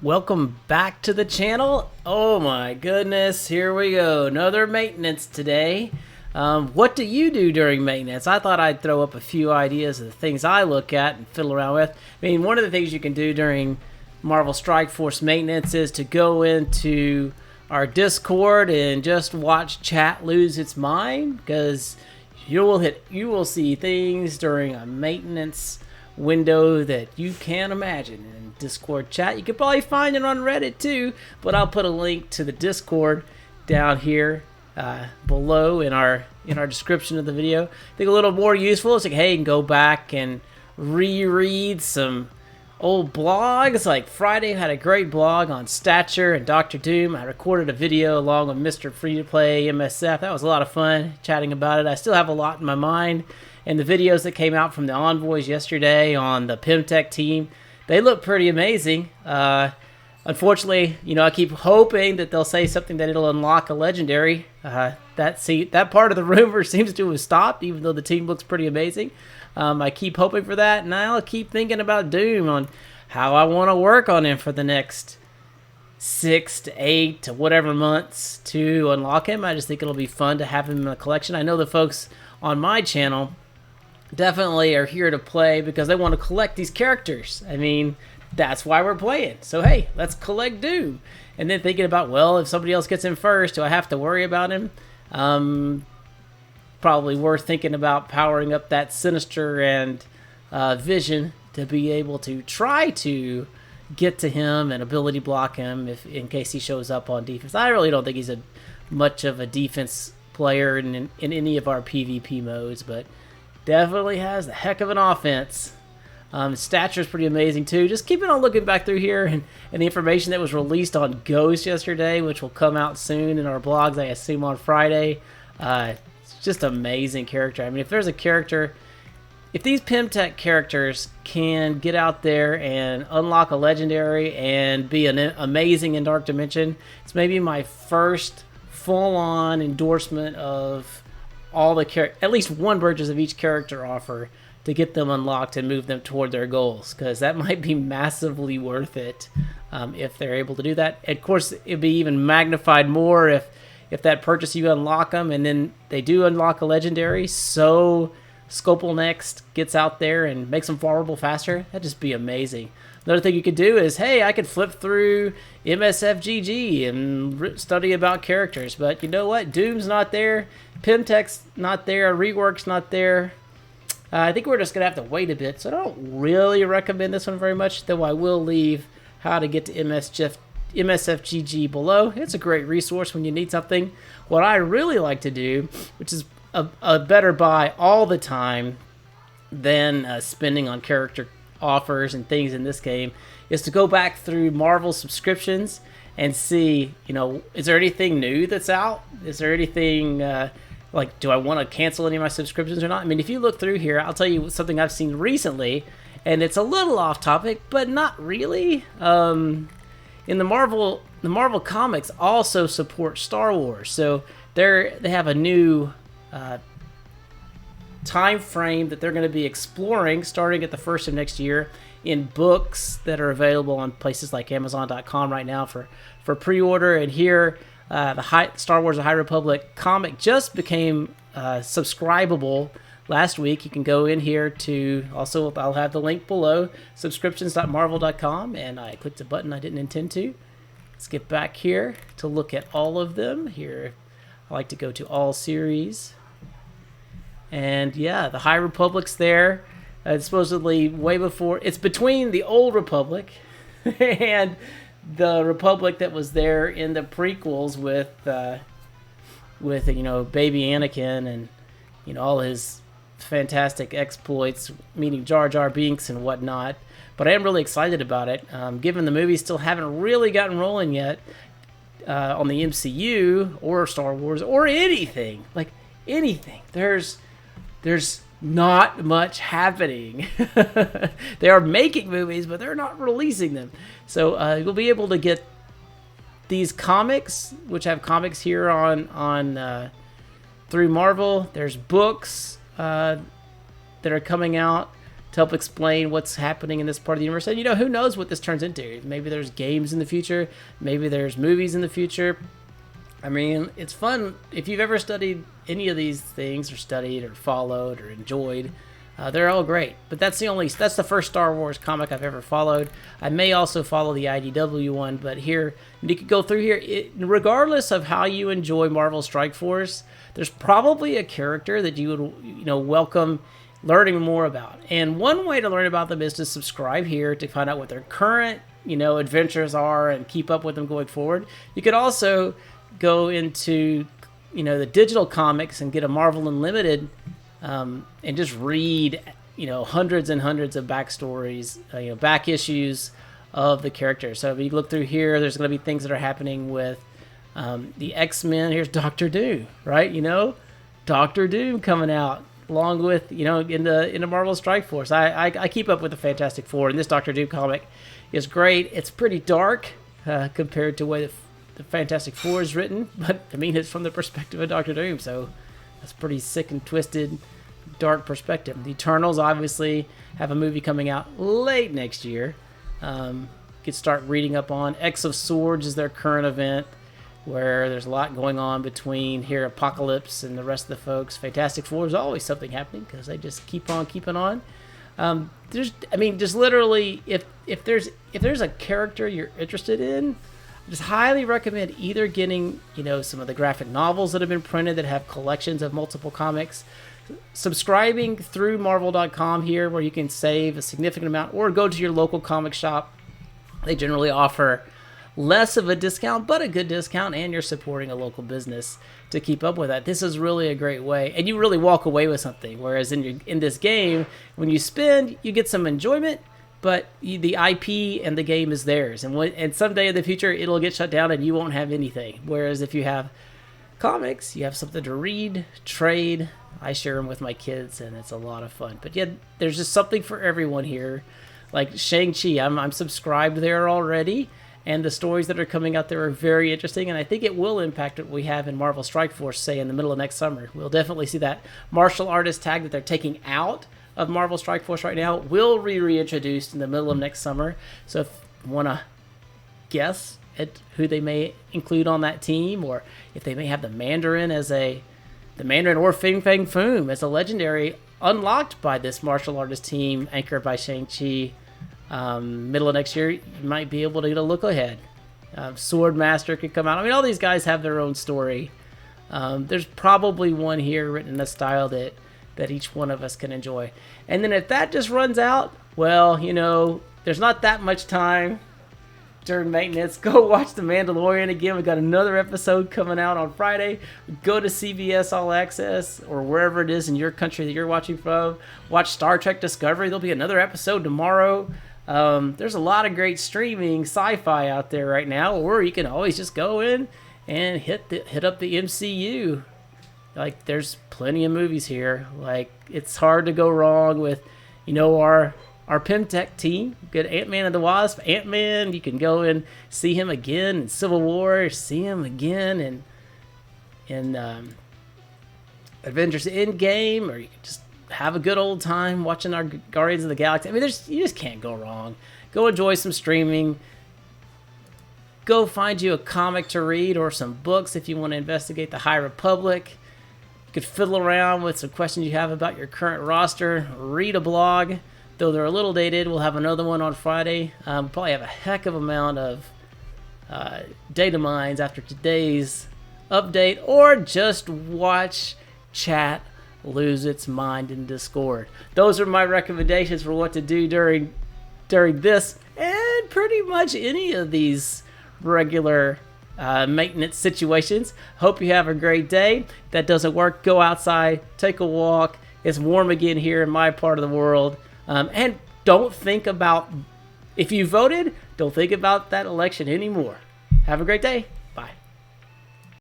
Welcome back to the channel. Oh my goodness, here we go. Another maintenance today. What do you do during maintenance? I thought I'd throw up a few ideas of the things I look at and fiddle around with. I mean, one of the things you can do during Marvel Strike Force maintenance is to go into our Discord and just watch chat lose its mind, because you will see things during a maintenance window that you can't imagine in Discord chat. You could probably find it on Reddit too, but I'll put a link to the Discord down here below in our description of the video. I think a little more useful is like, hey, you can go back and reread some old blogs. Like Friday had a great blog on Stature and Dr. Doom. I recorded a video along with Mr. Free to Play MSF. That was a lot of fun chatting about it. I still have a lot in my mind. And the videos that came out from the envoys yesterday on the Pym Tech team, they look pretty amazing. Unfortunately, I keep hoping that they'll say something that it'll unlock a legendary. That part of the rumor seems to have stopped, even though the team looks pretty amazing. I keep hoping for that, and I'll keep thinking about Doom on how I want to work on him for the next 6 to 8 to whatever months to unlock him. I just think it'll be fun to have him in the collection. I know the folks on my channel definitely are here to play because they want to collect these characters. I mean, that's why we're playing. So hey, let's collect Doom. And then thinking about, well, if somebody else gets him first, do I have to worry about him? Probably worth thinking about powering up that Sinister and Vision to be able to try to get to him and ability block him in case he shows up on defense. I really don't think he's much of a defense player in any of our PvP modes, but definitely has a heck of an offense. Stature is pretty amazing too. Just keeping on looking back through here and the information that was released on Ghost yesterday, which will come out soon in our blogs, I assume on Friday. It's just an amazing character. I mean, if there's a character, if these Pym Tech characters can get out there and unlock a legendary and be amazing in Dark Dimension, it's maybe my first full-on endorsement of all the at least one purchase of each character offer to get them unlocked and move them toward their goals, because that might be massively worth it if they're able to do that. And of course, it'd be even magnified more if that purchase you unlock them and then they do unlock a legendary, so Scopal Next gets out there and makes them farmable faster. That'd just be amazing. Another thing you could do is, hey, I could flip through MSFGG and study about characters, but you know what? Doom's not there, Pym Tech's not there, Rework's not there. I think we're just going to have to wait a bit, so I don't really recommend this one very much, though I will leave how to get to MSFGG below. It's a great resource when you need something. What I really like to do, which is a better buy all the time than spending on character offers and things in this game, is to go back through Marvel subscriptions and see, is there anything new that's out? Is there anything, like, do I want to cancel any of my subscriptions or not? I mean, if you look through here, I'll tell you something I've seen recently, and it's a little off topic, but not really. In the Marvel comics also support Star Wars, so they have a new time frame that they're going to be exploring starting at the first of next year in books that are available on places like Amazon.com right now for pre-order. And here, the Star Wars: The High Republic comic just became subscribable last week. You can go in here to, also I'll have the link below, subscriptions.marvel.com, and I clicked a button I didn't intend to. Let's get back here to look at all of them. Here, I like to go to all series. And yeah, the High Republic's there. It's supposedly way before, it's between the Old Republic and the Republic that was there in the prequels with baby Anakin and all his fantastic exploits, meeting Jar Jar Binks and whatnot. But I am really excited about it, given the movies still haven't really gotten rolling yet on the MCU or Star Wars or anything. Like anything. There's not much happening. They are making movies, but they're not releasing them. So you'll be able to get these comics, which have comics here on through Marvel. There's books that are coming out to help explain what's happening in this part of the universe. And, you know, who knows what this turns into. Maybe there's games in the future. Maybe there's movies in the future. I mean, it's fun. If you've ever studied any of these things, or studied, or followed, or enjoyed, they're all great. But that's the first Star Wars comic I've ever followed. I may also follow the IDW one, but here, you could go through here. Regardless of how you enjoy Marvel Strike Force, there's probably a character that you would, you know, welcome learning more about. And one way to learn about them is to subscribe here to find out what their current, you know, adventures are and keep up with them going forward. You could also go into, you know, the digital comics and get a Marvel Unlimited and just read, you know, hundreds and hundreds of backstories, you know, back issues of the characters. So if you look through here, there's going to be things that are happening with the X-Men. Here's Doctor Doom, right? You know, Doctor Doom coming out along with, you know, in the Marvel Strike Force. I keep up with the Fantastic Four, and this Doctor Doom comic is great. It's pretty dark compared to the way the Fantastic Four is written, but I mean, it's from the perspective of Doctor Doom, so that's pretty sick and twisted, dark perspective. The Eternals obviously have a movie coming out late next year. Could start reading up on. X of Swords is their current event, where there's a lot going on between here Apocalypse and the rest of the folks. Fantastic Four is always something happening because they just keep on keeping on. Just literally, if there's a character you're interested in, I just highly recommend either getting, you know, some of the graphic novels that have been printed that have collections of multiple comics, subscribing through Marvel.com here, where you can save a significant amount, or go to your local comic shop. They generally offer less of a discount, but a good discount, and you're supporting a local business to keep up with that. This is really a great way, and you really walk away with something. Whereas in this game, when you spend, you get some enjoyment, but the IP and the game is theirs. And someday in the future, it'll get shut down, and you won't have anything. Whereas if you have comics, you have something to read, trade. I share them with my kids, and it's a lot of fun. But yeah, there's just something for everyone here. Like Shang-Chi, I'm subscribed there already. And the stories that are coming out there are very interesting, and I think it will impact what we have in Marvel Strike Force, say, in the middle of next summer. We'll definitely see that martial artist tag that they're taking out of Marvel Strike Force right now will be reintroduced in the middle of next summer. So if you want to guess at who they may include on that team, or if they may have the Mandarin or Fin Fang Foom as a legendary unlocked by this martial artist team anchored by Shang-Chi, middle of next year, you might be able to get a look ahead. Swordmaster could come out. I mean, all these guys have their own story. There's probably one here written in a style that each one of us can enjoy. And then if that just runs out, well, you know, there's not that much time during maintenance. Go watch The Mandalorian again. We got another episode coming out on Friday. Go to CBS All Access or wherever it is in your country that you're watching from. Watch Star Trek Discovery. There'll be another episode tomorrow. There's a lot of great streaming sci-fi out there right now, or you can always just go in and hit up the MCU. Like, there's plenty of movies here. Like, it's hard to go wrong with, you know, our Pym Tech team. Good Ant-Man and the Wasp. Ant-Man, you can go and see him again in Civil War, see him again in Avengers Endgame, or you can just have a good old time watching our Guardians of the Galaxy. I mean, you just can't go wrong. Go enjoy some streaming. Go find you a comic to read or some books if you want to investigate the High Republic. You could fiddle around with some questions you have about your current roster. Read a blog. Though they're a little dated, we'll have another one on Friday. We'll probably have a heck of amount of data mines after today's update, or just watch chat lose its mind in Discord. Those are my recommendations for what to do during this and pretty much any of these regular maintenance situations. Hope you have a great day. If that doesn't work, go outside, take a walk. It's warm again here in my part of the world. And don't think about, if you voted, don't think about that election anymore. Have a great day.